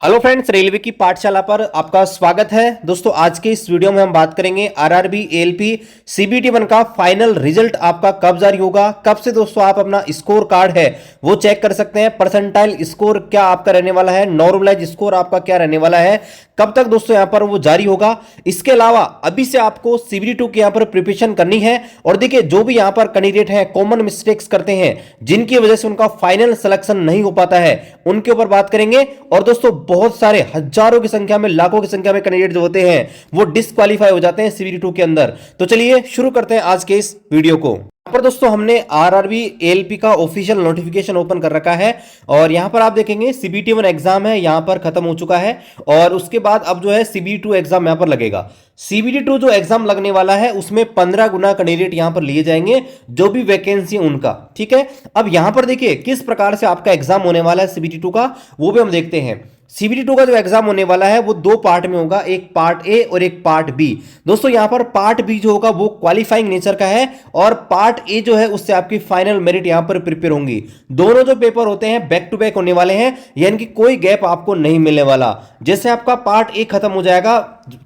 Hello friends, railway की पाठशाला पर आपका स्वागत है। दोस्तों, आज के इस वीडियो में हम बात करेंगे आरआरबी एएलपी सीबीटी 1 का फाइनल रिजल्ट आपका कब जारी होगा, कब से दोस्तों आप अपना स्कोर कार्ड है वो चेक कर सकते हैं। परसेंटाइल स्कोर क्या आपका रहने वाला है, नॉर्मलाइज स्कोर आपका क्या रहने वाला है, कब तक दोस्तों यहां पर वो जारी होगा। इसके अलावा अभी से आपको सीबीटी 2 की यहां पर प्रिपरेशन करनी है। और देखिए, जो भी यहां पर कैंडिडेट हैं कॉमन मिस्टेक्स करते हैं जिनकी वजह से उनका फाइनल सिलेक्शन नहीं हो पाता है, उनके ऊपर बात करेंगे। और दोस्तों, बहुत सारे हजारों की संख्या में, लाखों की संख्या में कैंडिडेट जो होते हैं वो डिस्क्वालीफाई हो जाते हैं सीबीटी 2 के अंदर। तो चलिए शुरू करते हैं आज के इस वीडियो को। यहां पर दोस्तों हमने आरआरबी एएलपी का ऑफिशियल नोटिफिकेशन ओपन कर रखा है और यहां पर आप देखेंगे सीबीटी 1 एग्जाम है, यहां पर खत्म हो चुका है और उसके बाद अब जो है सीबीटी 2 एग्जाम यहां पर लगेगा। सीबीटी 2 जो एग्जाम लगने वाला है उसमें 15 गुना कैंडिडेट यहां पर लिए जाएंगे, जो भी वैकेंसी उनका। ठीक है, अब यहां पर देखिए किस प्रकार से आपका एग्जाम होने वाला है सीबीटी 2 का, वो भी हम देखते हैं। सीबीटी 2 का जो एग्जाम होने वाला है वो दो पार्ट में होगा, एक पार्ट ए और एक पार्ट बी। दोस्तों, यहां पर पार्ट बी जो होगा वो क्वालिफाइंग नेचर का है और पार्ट ए जो है उससे आपकी फाइनल मेरिट यहां पर प्रिपेयर होंगी। दोनों जो पेपर होते हैं बैक टू बैक होने वाले हैं, यानी कि कोई गैप आपको नहीं मिलने वाला। जैसे आपका पार्ट ए खत्म हो जाएगा,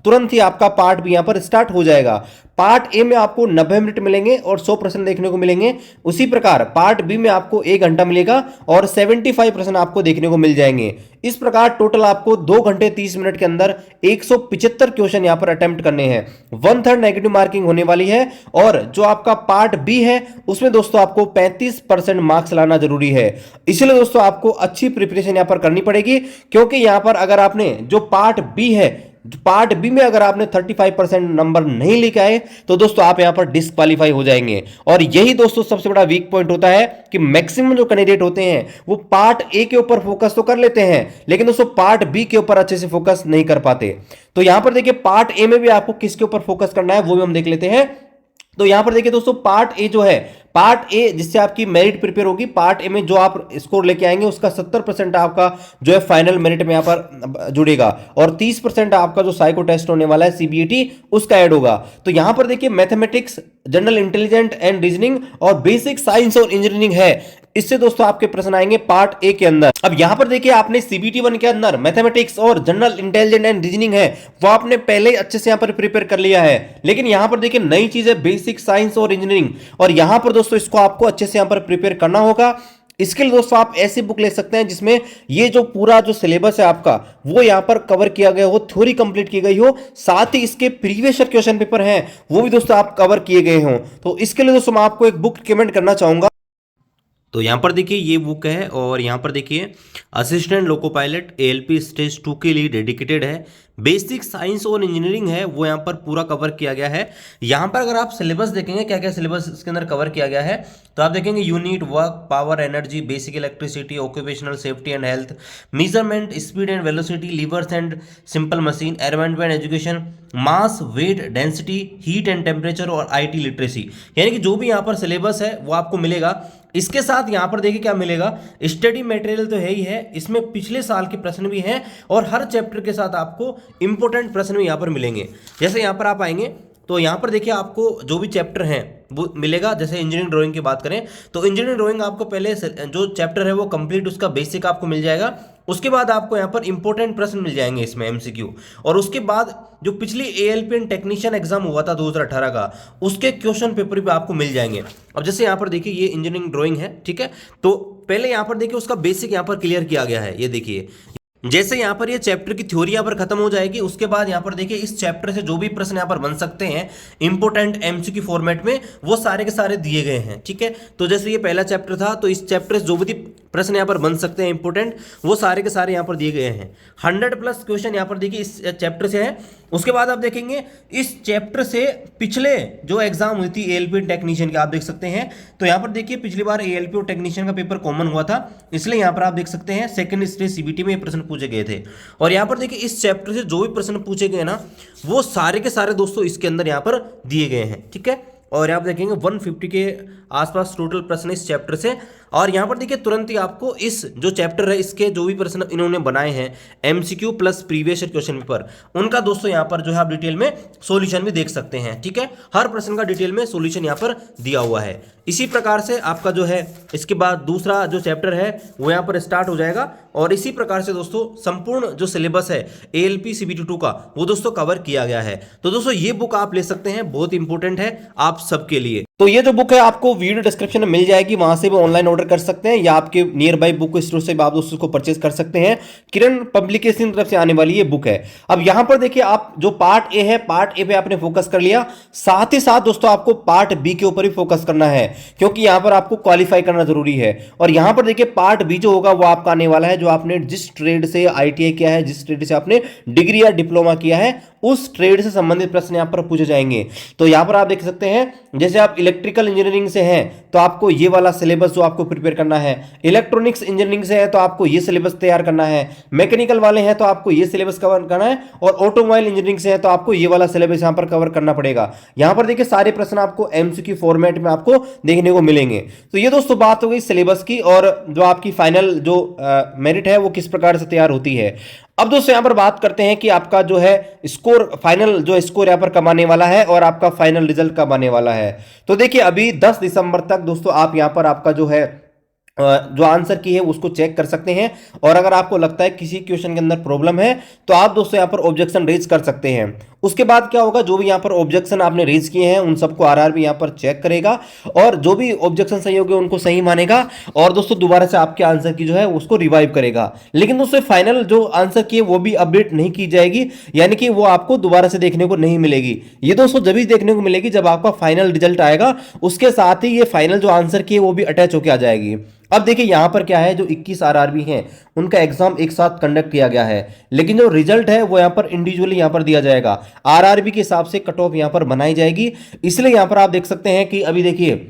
तुरंत ही आपका पार्ट बी यहां पर स्टार्ट हो जाएगा। पार्ट ए में आपको 90 मिनट मिलेंगे और 100% देखने को मिलेंगे। उसी प्रकार पार्ट बी में आपको 1 घंटा मिलेगा और 75% आपको देखने को मिल जाएंगे। इस प्रकार टोटल आपको 2 घंटे 30 मिनट के अंदर 175 क्वेश्चन यहां पर अटेम्प्ट करने हैं। 1/3 नेगेटिव मार्किंग होने वाली है और जो आपका पार्ट बी है उसमें दोस्तों आपको 35% मार्क्स लाना जरूरी है। इसलिए दोस्तों आपको अच्छी प्रिपरेशन यहां पर करनी पड़ेगी, क्योंकि यहां पर अगर आपने जो पार्ट बी है, पार्ट बी में अगर आपने 35% नंबर नहीं लेके आए तो दोस्तों आप यहां पर डिस्क्वालीफाई हो जाएंगे। और यही दोस्तों सबसे बड़ा वीक पॉइंट होता है कि मैक्सिमम जो कैंडिडेट होते हैं वो पार्ट ए के ऊपर फोकस तो कर लेते हैं, लेकिन दोस्तों पार्ट बी के ऊपर अच्छे से फोकस नहीं कर पाते। तो यहां पर देखिए पार्ट ए में भी आपको किसके ऊपर फोकस करना है वो भी हम देख लेते हैं। तो यहां पर देखिए दोस्तों, पार्ट ए जो है, पार्ट ए जिससे आपकी मेरिट प्रिपेयर होगी, पार्ट ए में जो आप स्कोर लेके आएंगे उसका 70% आपका जो है फाइनल मेरिट में यहां पर जुड़ेगा और 30% आपका जो साइको टेस्ट होने वाला है सीबीटी उसका ऐड होगा। तो यहां पर देखिए mathematics, general intelligent and reasoning और बेसिक साइंस और इंजीनियरिंग है, इससे दोस्तों आपके प्रश्न आएंगे पार्ट ए के अंदर। अब यहां पर देखिए आपने सीबीटी 1 के अंदर मैथमेटिक्स और जनरल इंटेलिजेंट एंड रीजनिंग है वो आपने पहले ही अच्छे से यहां पर प्रिपेयर कर लिया है, लेकिन यहां पर देखिए नई चीज है बेसिक साइंस और इंजीनियरिंग, और यहां पर दोस्तों इसको आपको अच्छे से यहां पर प्रिपेयर करना होगा। इसके लिए दोस्तों आप ऐसी बुक ले सकते हैं जिसमें ये जो पूरा जो सिलेबस है आपका वो यहां पर कवर किया गया हो, थ्योरी कंप्लीट की गई हो, साथ ही इसके प्रीवियस ईयर क्वेश्चन पेपर हैं वो भी दोस्तों आप कवर किए गए हों। तो इसके लिए दोस्तों मैं आपको एक बुक रिकमेंड करना चाहूंगा। तो यहाँ पर देखिए ये बुक है और यहाँ पर देखिए assistant loco pilot ALP stage 2 के लिए डेडिकेटेड है। बेसिक साइंस और इंजीनियरिंग है वो यहाँ पर पूरा कवर किया गया है। यहाँ पर अगर आप सिलेबस देखेंगे क्या क्या सिलेबस इसके अंदर कवर किया गया है, तो आप देखेंगे unit, work, power, energy, basic electricity, occupational safety and health, measurement, speed and velocity, levers and simple machine, environment and education, mass, weight, density, heat and temperature और आईटी लिटरेसी। यानी कि जो भी यहाँ पर सिलेबस है वो आपको मिलेगा। इसके साथ यहां पर देखिए क्या मिलेगा, स्टडी मटेरियल तो है ही है, इसमें पिछले साल के प्रश्न भी हैं और हर चैप्टर के साथ आपको इंपॉर्टेंट प्रश्न भी यहां पर मिलेंगे। जैसे यहां पर आप आएंगे तो यहां पर देखिए आपको जो भी चैप्टर हैं वो मिलेगा। जैसे इंजीनियरिंग ड्राइंग की बात करें तो इंजीनियरिंग ड्राइंग आपको पहले जो चैप्टर है वो कंप्लीट उसका बेसिक आपको मिल जाएगा। उसके बाद आपको यहाँ पर इंपॉर्टेंट प्रश्न मिल जाएंगे इसमें एमसीक्यू, और उसके बाद जो पिछली एएलपी एंड टेक्नीशियन एग्जाम हुआ था 2018 का उसके क्वेश्चन पेपर भी आपको मिल जाएंगे। अब जैसे यहाँ पर देखिए ये इंजीनियरिंग ड्राइंग है, ठीक है, तो पहले यहाँ पर देखिए उसका बेसिक यहाँ पर क्लियर किया गया है। ये देखिए जैसे यहाँ पर ये चैप्टर की थ्योरी यहाँ पर खत्म हो जाएगी, उसके बाद यहाँ पर देखिए इस चैप्टर से जो भी प्रश्न यहाँ पर बन सकते हैं इंपोर्टेंट एमसीक्यू फॉर्मेट में वो सारे के सारे दिए गए हैं। ठीक है, तो जैसे ये पहला चैप्टर था तो इस चैप्टर से जो भी प्रश्न यहाँ पर बन सकते हैं इंपोर्टेंट वो सारे के सारे यहाँ पर दिए गए हैं। 100+ क्वेश्चन यहाँ पर देखिए इस चैप्टर से है। उसके बाद आप देखेंगे इस चैप्टर से पिछले जो एग्जाम हुई थी एएलपी टेक्नीशियन की, आप देख सकते हैं। तो यहाँ पर देखिए पिछली बार एएलपी और टेक्नीशियन का पेपर कॉमन हुआ था, इसलिए यहाँ पर आप देख सकते हैं सेकंड स्टेज सीबीटी में ये प्रश्न पूछे गए थे। और यहाँ पर देखिए इस चैप्टर से जो भी प्रश्न पूछे गए ना वो सारे के सारे दोस्तों इसके अंदर यहाँ पर दिए गए हैं। ठीक है, और आप देखेंगे 150 के आसपास टोटल प्रश्न इस चैप्टर से और यहाँ पर देखिए तुरंत ही आपको इस जो चैप्टर है इसके जो भी प्रश्न इन्होंने बनाए हैं MCQ plus previous question paper, उनका दोस्तों यहाँ पर जो है आप डिटेल में सॉल्यूशन भी देख सकते हैं। ठीक है, हर प्रश्न का डिटेल में सॉल्यूशन यहाँ पर दिया हुआ है। इसी प्रकार से आपका जो है इसके बाद दूसरा जो चैप्टर है वो यहाँ पर स्टार्ट हो जाएगा और इसी प्रकार से दोस्तों संपूर्ण जो सिलेबस है एएलपी सीबीटी 2 का वो दोस्तों कवर किया गया है। तो दोस्तों ये बुक आप ले सकते हैं, बहुत इंपॉर्टेंट है आप सबके लिए। तो ये जो बुक है आपको वीडियो डिस्क्रिप्शन में मिल जाएगी, वहां से भी ऑनलाइन ऑर्डर कर सकते हैं या आपके नियर बाई बुक स्टोर से आप दोस्तों को परचेज कर सकते हैं। किरण पब्लिकेशन की तरफ से आने वाली ये बुक है। अब यहां पर देखिए आप जो पार्ट ए है, पार्ट ए पे आपने फोकस कर लिया, साथ ही साथ दोस्तों आपको पार्ट बी के ऊपर भी फोकस करना है क्योंकि यहां पर आपको क्वालिफाई करना जरूरी है। और यहां पर देखिए पार्ट बी जो होगा वो आपका आने वाला है जो आपने जिस ट्रेड से आईटीआई किया है, जिस ट्रेड से आपने डिग्री या डिप्लोमा किया है उस ट्रेड से संबंधित प्रश्न यहां पर पूछे जाएंगे। तो यहां पर आप देख सकते हैं जैसे आप इलेक्ट्रिकल इंजीनियरिंग से हैं तो आपको ये वाला सिलेबस जो आपको प्रिपेयर करना है, इलेक्ट्रॉनिक्स इंजीनियरिंग से है तो आपको ये सिलेबस तैयार करना है, मैकेनिकल वाले हैं तो आपको ये सिलेबस कवर करना है और ऑटोमोबाइल इंजीनियरिंग से है तो आपको ये वाला सिलेबस यहां पर कवर करना पड़ेगा। यहां पर देखिए सारे प्रश्न आपको एमसीक्यू फॉर्मेट में आपको देखने को मिलेंगे। तो ये दोस्तों बात हो गई सिलेबस की और जो आपकी फाइनल जो मेरिट है वो किस प्रकार से तैयार होती है। अब दोस्तों यहां पर बात करते हैं कि आपका जो है स्कोर, फाइनल जो स्कोर यहां पर कब आने वाला है और आपका फाइनल रिजल्ट कब आने वाला है। तो देखिए अभी 10 दिसंबर तक दोस्तों आप यहां पर आपका जो है जो आंसर की है उसको चेक कर सकते हैं और अगर आपको लगता है किसी क्वेश्चन के अंदर प्रॉब्लम है तो आप दोस्तों यहां पर ऑब्जेक्शन रेज कर सकते हैं। उसके बाद क्या होगा, जो भी यहां पर ऑब्जेक्शन आपने रेज किए हैं उन सबको आरआरबी यहां पर चेक करेगा और जो भी ऑब्जेक्शन सही होंगे उनको सही मानेगा और दोस्तों दोबारा से आपके आंसर की जो है उसको रिवाइव करेगा। लेकिन दोस्तों फाइनल जो आंसर की है वो भी अपडेट नहीं की जाएगी, यानी कि वो आपको दोबारा से देखने को नहीं मिलेगी। ये दोस्तों जब भी देखने को मिलेगी जब आपका फाइनल रिजल्ट आएगा, उसके साथ ही ये फाइनल जो आंसर की है वो भी अटैच होकर आ जाएगी। अब देखिए यहां पर क्या है, जो 21 आरआरबी हैं उनका एग्जाम एक साथ कंडक्ट किया गया है, लेकिन जो रिजल्ट है वो यहां पर इंडिविजुअली यहां पर दिया जाएगा, आरआरबी के हिसाब से कट ऑफ यहां पर बनाई जाएगी। इसलिए यहां पर आप देख सकते हैं कि अभी देखिए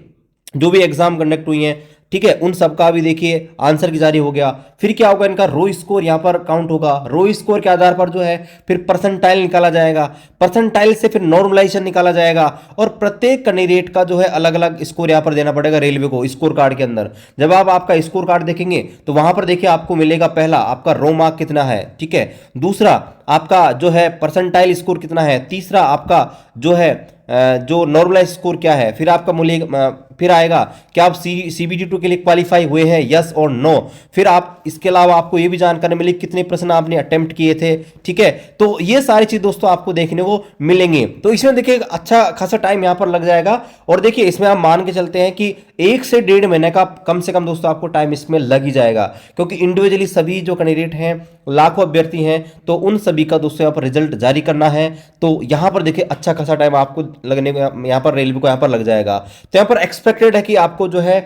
जो भी एग्जाम कंडक्ट हुई हैं, ठीक है, उन सबका भी देखिए आंसर की जारी हो गया। फिर क्या होगा, इनका रो स्कोर यहां पर काउंट होगा, रो स्कोर के आधार पर जो है फिर परसेंटाइल निकाला जाएगा, परसेंटाइल से फिर नॉर्मलाइजेशन निकाला जाएगा और प्रत्येक कैंडिडेट का जो है अलग अलग स्कोर यहां पर देना पड़ेगा रेलवे को स्कोर कार्ड के अंदर। जब आप आपका स्कोर कार्ड देखेंगे तो वहां पर देखिए आपको मिलेगा पहला आपका रो मार्क कितना है, ठीक है, दूसरा आपका जो है परसेंटाइल स्कोर कितना है, तीसरा आपका जो है जो नॉर्मलाइज स्कोर क्या है, फिर आपका मूल्य फिर आएगा कि आप सीबीटी 2 के लिए क्वालिफाई हुए हैं यस और नो। फिर आप इसके अलावा आपको ये भी जानकारी मिलेगी कितने प्रश्न आपने अटेम्प्ट किए थे, ठीक है। तो ये सारी चीज दोस्तों आपको देखने को मिलेंगे। तो इसमें देखिए अच्छा खासा टाइम यहां पर लग जाएगा और देखिए इसमें हम मान के चलते हैं कि 1 से 1.5 महीने का कम से कम दोस्तों आपको टाइम इसमें लग ही जाएगा, क्योंकि इंडिविजुअली सभी जो कैंडिडेट हैं, लाखों अभ्यर्थी हैं, तो उन सभी का दोस्तों यहाँ पर रिजल्ट जारी करना है। तो यहाँ पर देखिए अच्छा खासा टाइम आपको लगने को यहाँ पर रेलवे को यहाँ पर लग जाएगा। तो यहाँ पर एक्सपेक्टेड है कि आपको जो है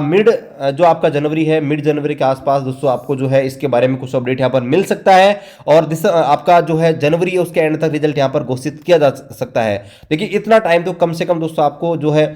मिड जो आपका जनवरी है, मिड जनवरी के आसपास दोस्तों आपको जो है इसके बारे में कुछ अपडेट यहाँ पर मिल सकता है और आपका जो है जनवरी है उसके एंड तक रिजल्ट यहाँ पर घोषित किया जा सकता है। देखिए इतना टाइम तो कम से कम दोस्तों आपको जो है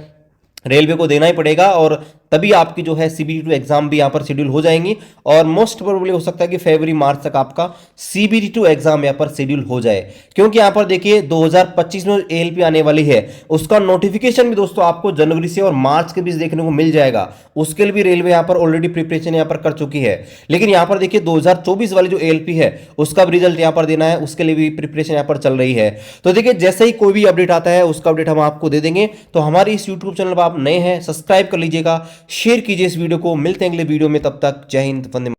रेलवे को देना ही पड़ेगा और तभी आपकी जो है सीबीटी 2 एग्जाम भी यहाँ पर शेड्यूल हो जाएंगी और मोस्ट प्रोबेबली हो सकता है कि फरवरी मार्च तक आपका सीबीटी 2 एग्जाम यहाँ पर शेड्यूल हो जाए, क्योंकि यहाँ पर देखिए 2025 में एएलपी आने वाली है उसका नोटिफिकेशन भी दोस्तों आपको जनवरी से और मार्च के बीच देखने को मिल जाएगा। उसके लिए भी रेलवे यहाँ पर ऑलरेडी प्रिपरेशन यहाँ पर कर चुकी है। लेकिन यहाँ पर देखिए 2024 वाली जो एएलपी है उसका भी रिजल्ट यहाँ पर देना है, उसके लिए भी प्रिपरेशन यहाँ पर चल रही है। तो देखिए जैसे ही कोई भी अपडेट आता है उसका अपडेट हम आपको दे देंगे। तो हमारे इस यूट्यूब चैनल पर आप नए हैं सब्सक्राइब कर लीजिएगा, शेयर कीजिए इस वीडियो को। मिलते हैं अगले वीडियो में, तब तक जय हिंद, वंदे।